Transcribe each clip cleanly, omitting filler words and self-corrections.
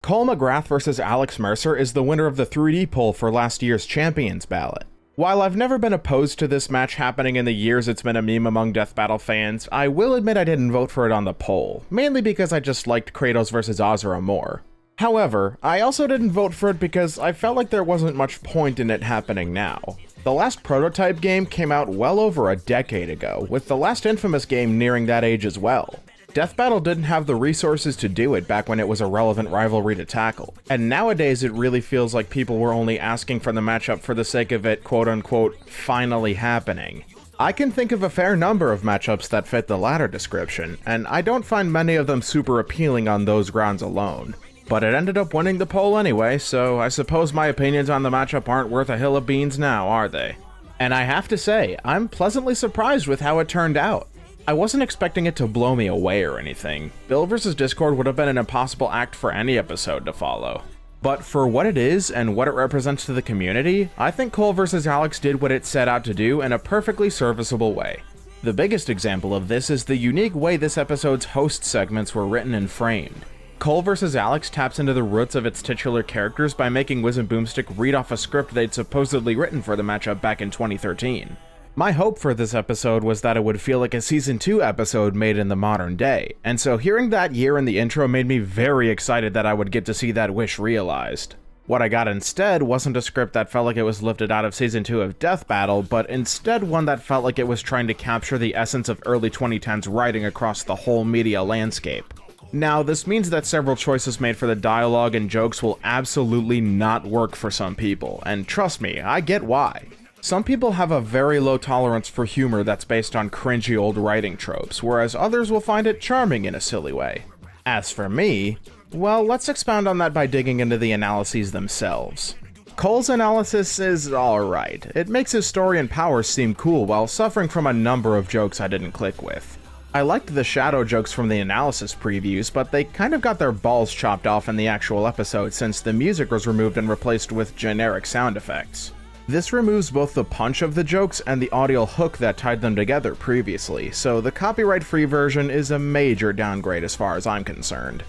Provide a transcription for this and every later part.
Cole McGrath vs Alex Mercer is the winner of the 3D poll for last year's Champions ballot. While I've never been opposed to this match happening in the years it's been a meme among Death Battle fans, I will admit I didn't vote for it on the poll, mainly because I just liked Kratos vs Azura more. However, I also didn't vote for it because I felt like there wasn't much point in it happening now. The last prototype game came out well over a decade ago, with the last Infamous game nearing that age as well. Death Battle didn't have the resources to do it back when it was a relevant rivalry to tackle, and nowadays it really feels like people were only asking for the matchup for the sake of it quote-unquote finally happening. I can think of a fair number of matchups that fit the latter description, and I don't find many of them super appealing on those grounds alone. But it ended up winning the poll anyway, so I suppose my opinions on the matchup aren't worth a hill of beans now, are they? And I have to say, I'm pleasantly surprised with how it turned out. I wasn't expecting it to blow me away or anything. Bill vs Discord would have been an impossible act for any episode to follow. But for what it is and what it represents to the community, I think Cole vs Alex did what it set out to do in a perfectly serviceable way. The biggest example of this is the unique way this episode's host segments were written and framed. Cole vs Alex taps into the roots of its titular characters by making Wiz and Boomstick read off a script they'd supposedly written for the matchup back in 2013. My hope for this episode was that it would feel like a Season 2 episode made in the modern day, and so hearing that year in the intro made me very excited that I would get to see that wish realized. What I got instead wasn't a script that felt like it was lifted out of Season 2 of Death Battle, but instead one that felt like it was trying to capture the essence of early 2010s writing across the whole media landscape. Now, this means that several choices made for the dialogue and jokes will absolutely not work for some people, and trust me, I get why. Some people have a very low tolerance for humor that's based on cringy old writing tropes, whereas others will find it charming in a silly way. As for me, well, let's expound on that by digging into the analyses themselves. Cole's analysis is alright. It makes his story and powers seem cool while suffering from a number of jokes I didn't click with. I liked the shadow jokes from the analysis previews, but they kind of got their balls chopped off in the actual episode since the music was removed and replaced with generic sound effects. This removes both the punch of the jokes and the audio hook that tied them together previously, so the copyright-free version is a major downgrade as far as I'm concerned.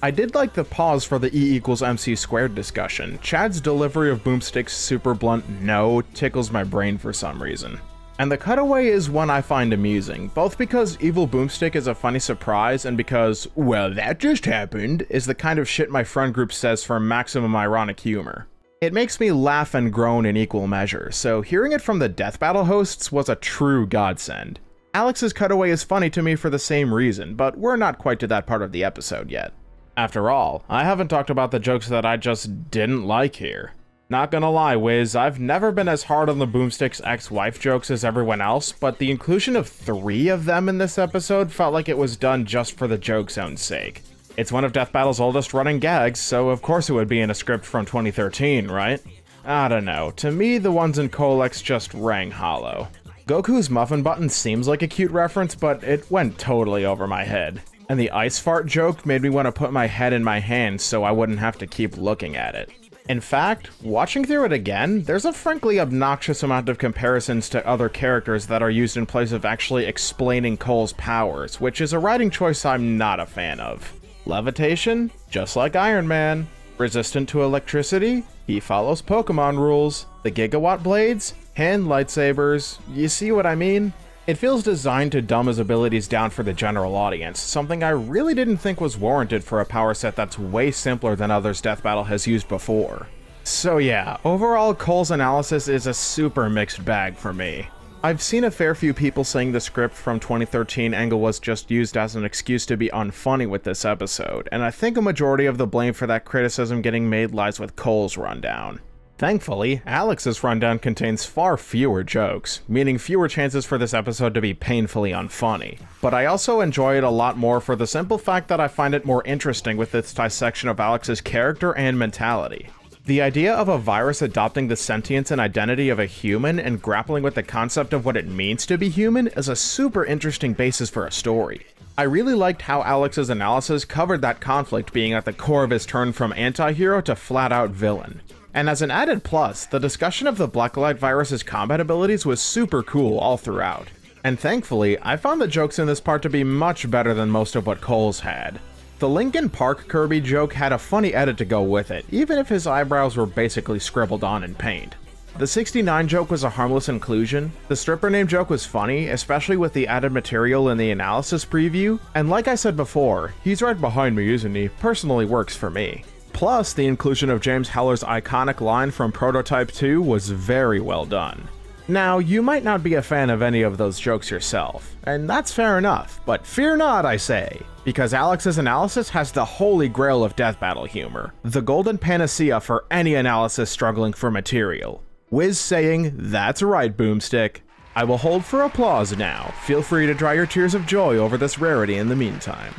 I did like the pause for the E=mc² discussion. Chad's delivery of Boomstick's super blunt no tickles my brain for some reason. And the cutaway is one I find amusing, both because Evil Boomstick is a funny surprise and because, well, that just happened, is the kind of shit my friend group says for maximum ironic humor. It makes me laugh and groan in equal measure, so hearing it from the Death Battle hosts was a true godsend. Alex's cutaway is funny to me for the same reason, but we're not quite to that part of the episode yet. After all, I haven't talked about the jokes that I just didn't like here. Not gonna lie, Wiz, I've never been as hard on the Boomstick's ex-wife jokes as everyone else, but the inclusion of 3 of them in this episode felt like it was done just for the joke's own sake. It's one of Death Battle's oldest running gags, so of course it would be in a script from 2013, right? I don't know, to me the ones in Colex just rang hollow. Goku's muffin button seems like a cute reference, but it went totally over my head. And the ice fart joke made me want to put my head in my hands so I wouldn't have to keep looking at it. In fact, watching through it again, there's a frankly obnoxious amount of comparisons to other characters that are used in place of actually explaining Cole's powers, which is a writing choice I'm not a fan of. Levitation? Just like Iron Man. Resistant to electricity? He follows Pokemon rules. The gigawatt blades? Hand lightsabers. You see what I mean? It feels designed to dumb his abilities down for the general audience, something I really didn't think was warranted for a power set that's way simpler than others Death Battle has used before. So yeah, overall Cole's analysis is a super mixed bag for me. I've seen a fair few people saying the script from 2013 angle was just used as an excuse to be unfunny with this episode, and I think a majority of the blame for that criticism getting made lies with Cole's rundown. Thankfully, Alex's rundown contains far fewer jokes, meaning fewer chances for this episode to be painfully unfunny. But I also enjoy it a lot more for the simple fact that I find it more interesting with its dissection of Alex's character and mentality. The idea of a virus adopting the sentience and identity of a human and grappling with the concept of what it means to be human is a super interesting basis for a story. I really liked how Alex's analysis covered that conflict being at the core of his turn from anti-hero to flat-out villain. And as an added plus, the discussion of the Blacklight virus's combat abilities was super cool all throughout. And thankfully, I found the jokes in this part to be much better than most of what Cole's had. The Linkin Park Kirby joke had a funny edit to go with it, even if his eyebrows were basically scribbled on in paint. The 69 joke was a harmless inclusion, the stripper name joke was funny, especially with the added material in the analysis preview, and like I said before, he's right behind me, isn't he, personally works for me. Plus, the inclusion of James Heller's iconic line from Prototype 2 was very well done. Now, you might not be a fan of any of those jokes yourself, and that's fair enough, but fear not, I say, because Alex's analysis has the holy grail of death battle humor, the golden panacea for any analysis struggling for material. Wiz saying, "That's right, Boomstick." I will hold for applause now, feel free to dry your tears of joy over this rarity in the meantime.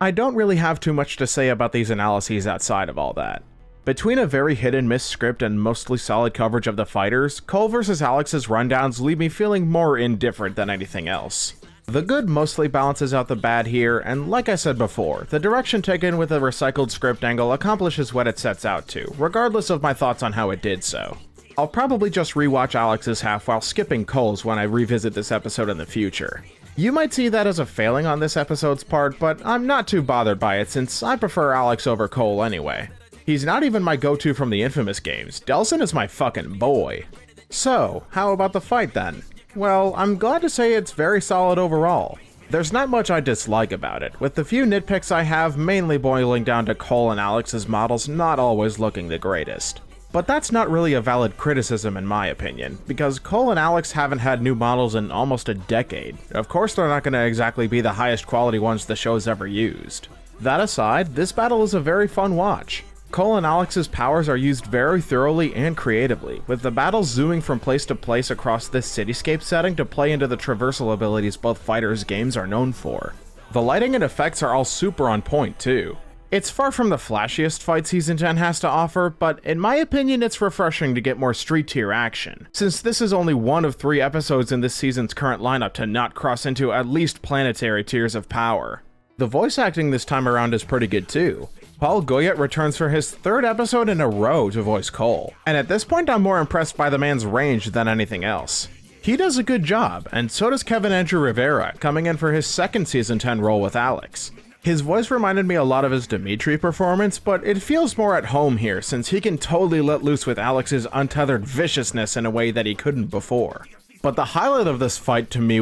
I don't really have too much to say about these analyses outside of all that. Between a very hit-and-miss script and mostly solid coverage of the fighters, Cole vs. Alex's rundowns leave me feeling more indifferent than anything else. The good mostly balances out the bad here, and like I said before, the direction taken with a recycled script angle accomplishes what it sets out to, regardless of my thoughts on how it did so. I'll probably just rewatch Alex's half while skipping Cole's when I revisit this episode in the future. You might see that as a failing on this episode's part, but I'm not too bothered by it since I prefer Alex over Cole anyway. He's not even my go-to from the Infamous games, Delsin is my fucking boy. So, how about the fight then? Well, I'm glad to say it's very solid overall. There's not much I dislike about it, with the few nitpicks I have mainly boiling down to Cole and Alex's models not always looking the greatest. But that's not really a valid criticism in my opinion, because Cole and Alex haven't had new models in almost a decade. Of course they're not going to exactly be the highest quality ones the show's ever used. That aside, this battle is a very fun watch. Cole and Alex's powers are used very thoroughly and creatively, with the battles zooming from place to place across this cityscape setting to play into the traversal abilities both fighters' games are known for. The lighting and effects are all super on point too. It's far from the flashiest fight Season 10 has to offer, but in my opinion it's refreshing to get more street tier action, since this is only one of 3 episodes in this season's current lineup to not cross into at least planetary tiers of power. The voice acting this time around is pretty good too. Paul Goyette returns for his 3rd episode in a row to voice Cole, and at this point I'm more impressed by the man's range than anything else. He does a good job, and so does Kevin Andrew Rivera, coming in for his 2nd Season 10 role with Alex. His voice reminded me a lot of his Dimitri performance, but it feels more at home here since he can totally let loose with Alex's untethered viciousness in a way that he couldn't before. But the highlight of this fight to me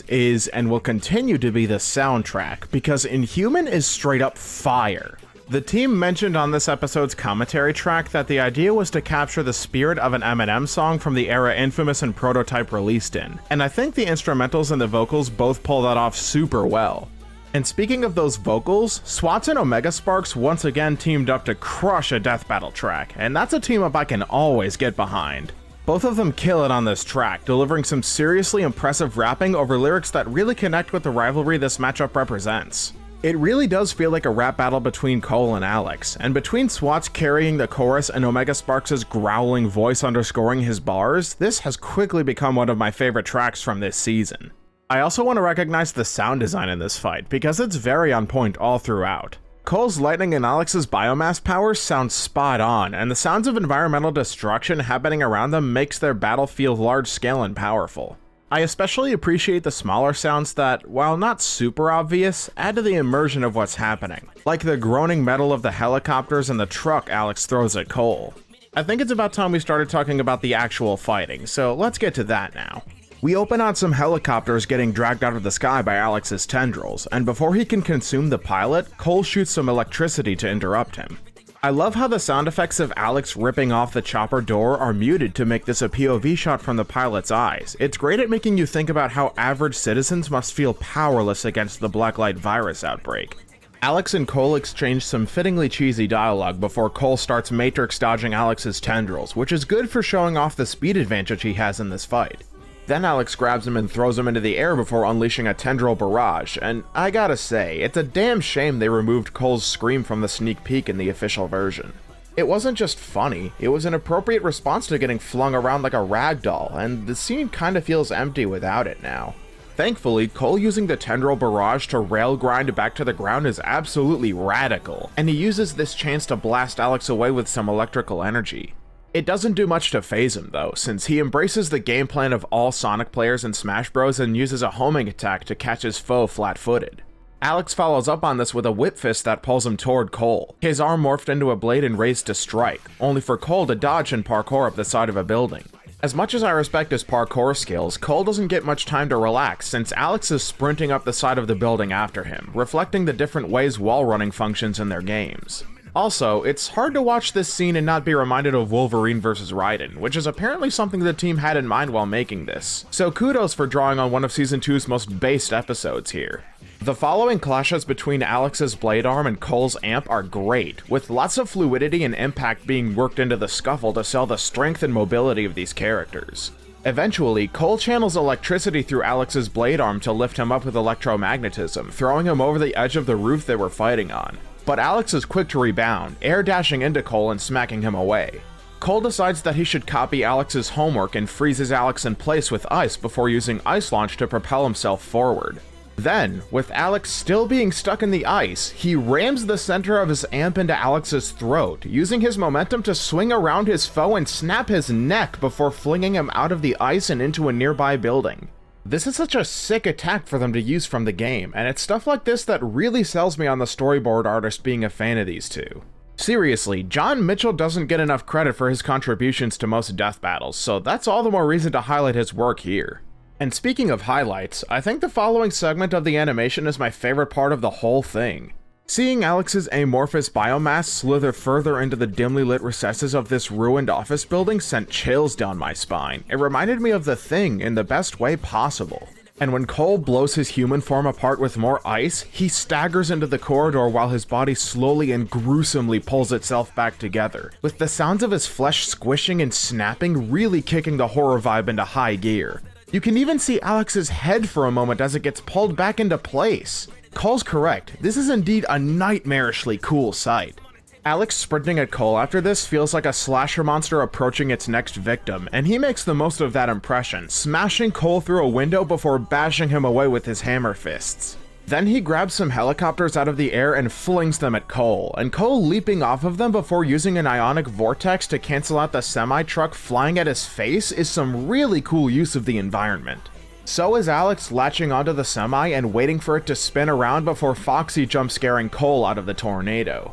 is, and will continue to be the soundtrack, because Inhuman is straight up fire. The team mentioned on this episode's commentary track that the idea was to capture the spirit of an Eminem song from the era Infamous and Prototype released in, and I think the instrumentals and the vocals both pull that off super well. And speaking of those vocals, Swats and Omega Sparks once again teamed up to crush a death battle track, and that's a team up I can always get behind. Both of them kill it on this track, delivering some seriously impressive rapping over lyrics that really connect with the rivalry this matchup represents. It really does feel like a rap battle between Cole and Alex, and between Swats carrying the chorus and Omega Sparks' growling voice underscoring his bars, this has quickly become one of my favorite tracks from this season. I also want to recognize the sound design in this fight, because it's very on point all throughout. Cole's lightning and Alex's biomass powers sound spot on, and the sounds of environmental destruction happening around them makes their battle feel large scale and powerful. I especially appreciate the smaller sounds that, while not super obvious, add to the immersion of what's happening, like the groaning metal of the helicopters and the truck Alex throws at Cole. I think it's about time we started talking about the actual fighting, so let's get to that now. We open on some helicopters getting dragged out of the sky by Alex's tendrils, and before he can consume the pilot, Cole shoots some electricity to interrupt him. I love how the sound effects of Alex ripping off the chopper door are muted to make this a POV shot from the pilot's eyes. It's great at making you think about how average citizens must feel powerless against the Blacklight virus outbreak. Alex and Cole exchange some fittingly cheesy dialogue before Cole starts matrix dodging Alex's tendrils, which is good for showing off the speed advantage he has in this fight. Then Alex grabs him and throws him into the air before unleashing a tendril barrage, and I gotta say, it's a damn shame they removed Cole's scream from the sneak peek in the official version. It wasn't just funny, it was an appropriate response to getting flung around like a rag doll, and the scene kinda feels empty without it now. Thankfully, Cole using the tendril barrage to rail grind back to the ground is absolutely radical, and he uses this chance to blast Alex away with some electrical energy. It doesn't do much to phase him though, since he embraces the game plan of all Sonic players in Smash Bros and uses a homing attack to catch his foe flat-footed. Alex follows up on this with a whip fist that pulls him toward Cole. His arm morphed into a blade and raised to strike, only for Cole to dodge and parkour up the side of a building. As much as I respect his parkour skills, Cole doesn't get much time to relax since Alex is sprinting up the side of the building after him, reflecting the different ways wall running functions in their games. Also, it's hard to watch this scene and not be reminded of Wolverine vs. Raiden, which is apparently something the team had in mind while making this, so kudos for drawing on one of Season 2's most based episodes here. The following clashes between Alex's blade arm and Cole's amp are great, with lots of fluidity and impact being worked into the scuffle to sell the strength and mobility of these characters. Eventually, Cole channels electricity through Alex's blade arm to lift him up with electromagnetism, throwing him over the edge of the roof they were fighting on. But Alex is quick to rebound, air dashing into Cole and smacking him away. Cole decides that he should copy Alex's homework and freezes Alex in place with ice before using Ice Launch to propel himself forward. Then, with Alex still being stuck in the ice, he rams the center of his amp into Alex's throat, using his momentum to swing around his foe and snap his neck before flinging him out of the ice and into a nearby building. This is such a sick attack for them to use from the game, and it's stuff like this that really sells me on the storyboard artist being a fan of these two. Seriously, John Mitchell doesn't get enough credit for his contributions to most death battles, so that's all the more reason to highlight his work here. And speaking of highlights, I think the following segment of the animation is my favorite part of the whole thing. Seeing Alex's amorphous biomass slither further into the dimly lit recesses of this ruined office building sent chills down my spine. It reminded me of The Thing in the best way possible. And when Cole blows his human form apart with more ice, he staggers into the corridor while his body slowly and gruesomely pulls itself back together, with the sounds of his flesh squishing and snapping really kicking the horror vibe into high gear. You can even see Alex's head for a moment as it gets pulled back into place. Cole's correct, this is indeed a nightmarishly cool sight. Alex sprinting at Cole after this feels like a slasher monster approaching its next victim, and he makes the most of that impression, smashing Cole through a window before bashing him away with his hammer fists. Then he grabs some helicopters out of the air and flings them at Cole, and Cole leaping off of them before using an ionic vortex to cancel out the semi-truck flying at his face is some really cool use of the environment. So is Alex latching onto the semi and waiting for it to spin around before Foxy jump scaring Cole out of the tornado.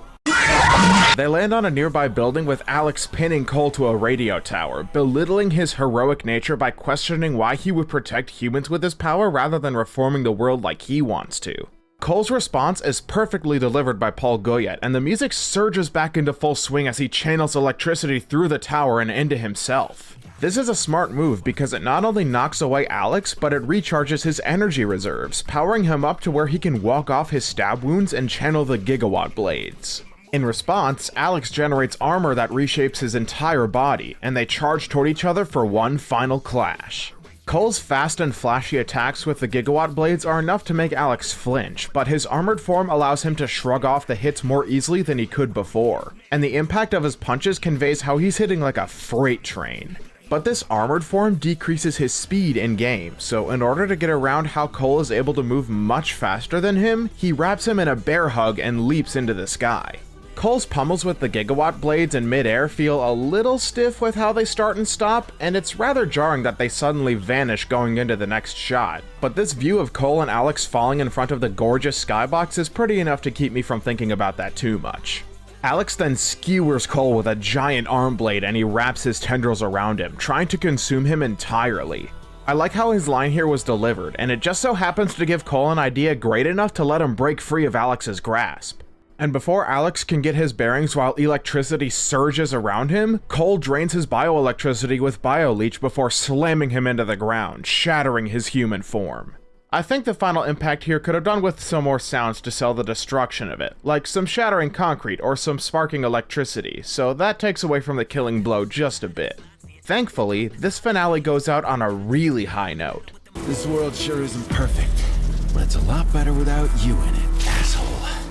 They land on a nearby building with Alex pinning Cole to a radio tower, belittling his heroic nature by questioning why he would protect humans with his power rather than reforming the world like he wants to. Cole's response is perfectly delivered by Paul Goyette, and the music surges back into full swing as he channels electricity through the tower and into himself. This is a smart move because it not only knocks away Alex, but it recharges his energy reserves, powering him up to where he can walk off his stab wounds and channel the gigawatt blades. In response, Alex generates armor that reshapes his entire body, and they charge toward each other for one final clash. Cole's fast and flashy attacks with the gigawatt blades are enough to make Alex flinch, but his armored form allows him to shrug off the hits more easily than he could before, and the impact of his punches conveys how he's hitting like a freight train. But this armored form decreases his speed in-game, so in order to get around how Cole is able to move much faster than him, he wraps him in a bear hug and leaps into the sky. Cole's pummels with the gigawatt blades in mid-air feel a little stiff with how they start and stop, and it's rather jarring that they suddenly vanish going into the next shot. But this view of Cole and Alex falling in front of the gorgeous skybox is pretty enough to keep me from thinking about that too much. Alex then skewers Cole with a giant arm blade and he wraps his tendrils around him, trying to consume him entirely. I like how his line here was delivered, and it just so happens to give Cole an idea great enough to let him break free of Alex's grasp. And before Alex can get his bearings while electricity surges around him, Cole drains his bioelectricity with BioLeech before slamming him into the ground, shattering his human form. I think the final impact here could have done with some more sounds to sell the destruction of it, like some shattering concrete or some sparking electricity, so that takes away from the killing blow just a bit. Thankfully, this finale goes out on a really high note. This world sure isn't perfect, but it's a lot better without you in it, asshole.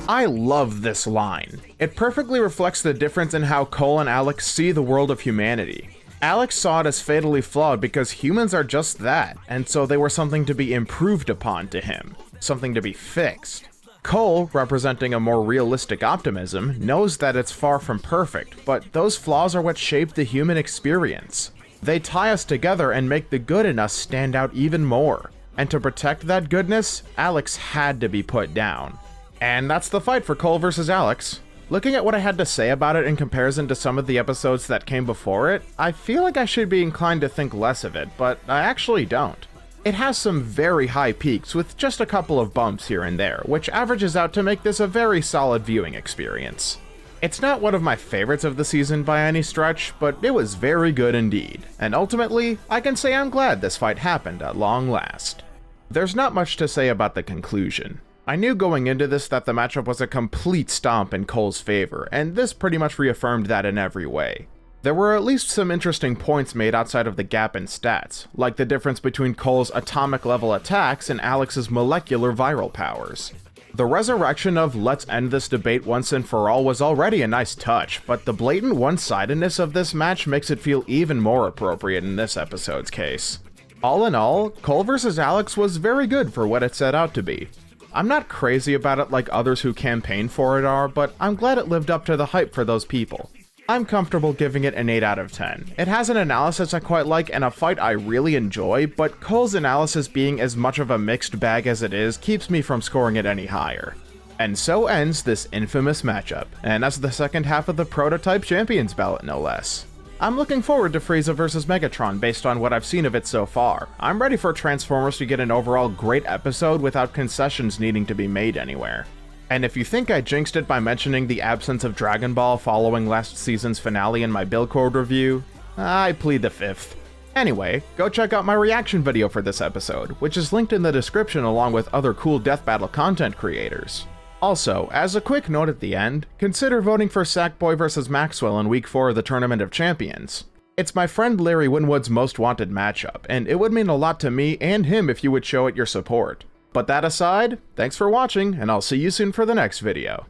I love this line. It perfectly reflects the difference in how Cole and Alex see the world of humanity. Alex saw it as fatally flawed because humans are just that, and so they were something to be improved upon to him, something to be fixed. Cole, representing a more realistic optimism, knows that it's far from perfect, but those flaws are what shape the human experience. They tie us together and make the good in us stand out even more. And to protect that goodness, Alex had to be put down. And that's the fight for Cole versus Alex. Looking at what I had to say about it in comparison to some of the episodes that came before it, I feel like I should be inclined to think less of it, but I actually don't. It has some very high peaks with just a couple of bumps here and there, which averages out to make this a very solid viewing experience. It's not one of my favorites of the season by any stretch, but it was very good indeed, and ultimately, I can say I'm glad this fight happened at long last. There's not much to say about the conclusion. I knew going into this that the matchup was a complete stomp in Cole's favor, and this pretty much reaffirmed that in every way. There were at least some interesting points made outside of the gap in stats, like the difference between Cole's atomic level attacks and Alex's molecular viral powers. The resurrection of "let's end this debate once and for all" was already a nice touch, but the blatant one-sidedness of this match makes it feel even more appropriate in this episode's case. All in all, Cole vs. Alex was very good for what it set out to be. I'm not crazy about it like others who campaign for it are, but I'm glad it lived up to the hype for those people. I'm comfortable giving it an 8 out of 10. It has an analysis I quite like and a fight I really enjoy, but Cole's analysis being as much of a mixed bag as it is keeps me from scoring it any higher. And so ends this infamous matchup, and that's the second half of the Prototype Champions ballot no less. I'm looking forward to Frieza vs. Megatron based on what I've seen of it so far. I'm ready for Transformers to get an overall great episode without concessions needing to be made anywhere. And if you think I jinxed it by mentioning the absence of Dragon Ball following last season's finale in my build code review, I plead the fifth. Anyway, go check out my reaction video for this episode, which is linked in the description along with other cool Death Battle content creators. Also, as a quick note at the end, consider voting for Sackboy vs. Maxwell in Week 4 of the Tournament of Champions. It's my friend Larry Winwood's most wanted matchup, and it would mean a lot to me and him if you would show it your support. But that aside, thanks for watching, and I'll see you soon for the next video.